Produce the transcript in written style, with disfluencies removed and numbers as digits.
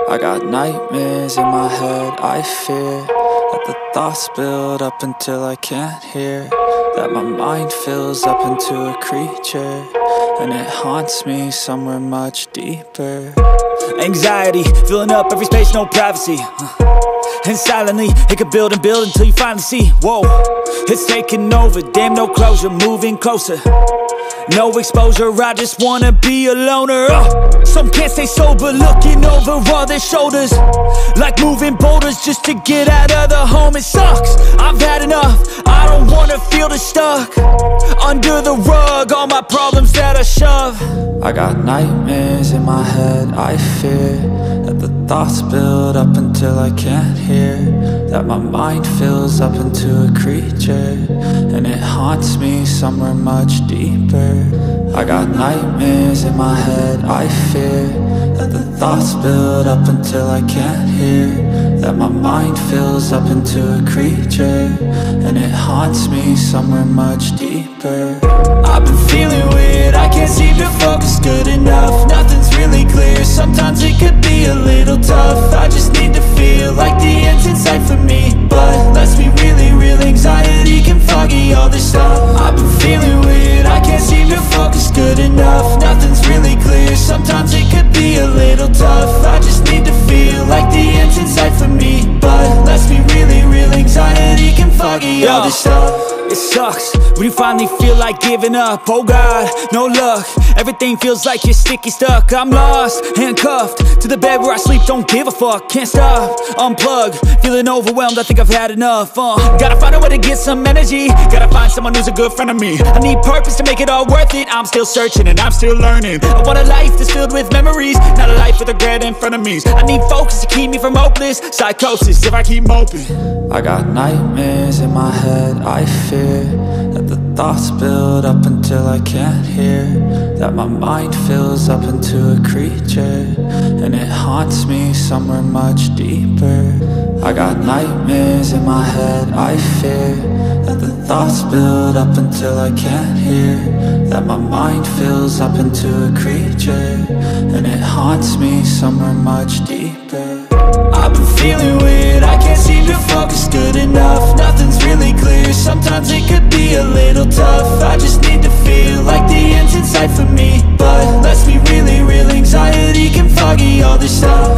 I got nightmares in my head, I fear that the thoughts build up until I can't hear, that my mind fills up into a creature, and it haunts me somewhere much deeper. Anxiety, filling up every space, no privacy, and silently, it could build and build until you finally see, whoa, it's taking over, damn no closure, moving closer. No exposure, I just wanna be a loner. Some can't stay sober, looking over all their shoulders, like moving boulders just to get out of the home. It sucks, I've had enough, I don't wanna feel the stuck under the rug, all my problems that I shove. I got nightmares in my head, I fear that the thoughts build up until I can't hear, that my mind fills up into a creature, and it haunts me somewhere much deeper. I got nightmares in my head, I fear that the thoughts build up until I can't hear, that my mind fills up into a creature, and it haunts me somewhere much deeper. I've been feeling weird, I can't seem to focus good enough, nothing's really clear, sometimes it could be a little tough. I just need to feel like the end's in sight for me, but let's be really real, anxiety can foggy all this stuff. I've been feeling weird, I can't seem to focus good enough, nothing's really clear, sometimes it could be a little tough. I just need to feel like the end's in sight for me, but let's be really real, anxiety can foggy all this stuff. It sucks when you finally feel like giving up. Oh God, no luck, everything feels like you're sticky stuck. I'm lost, handcuffed to the bed where I sleep, don't give a fuck. Can't stop, unplug, feeling overwhelmed, I think I've had enough. Gotta find a way to get some energy, gotta find someone who's a good friend of me. I need purpose to make it all worth it, I'm still searching and I'm still learning. I want a life that's filled with memories, not a life with regret and frenemies. I need focus to keep me from hopeless psychosis if I keep moping. I got nightmares in my head, I fear that the thoughts build up until I can't hear, that my mind fills up into a creature, and it haunts me somewhere much deeper. I got nightmares in my head, I fear that the thoughts build up until I can't hear, that my mind fills up into a creature, and it haunts me somewhere much deeper. I've been feeling weird, I can't seem to focus good enough, nothing's really clear, sometimes it could be a little tough. I just need to feel like the end's in sight for me, but let's be really real, anxiety can foggy all this stuff.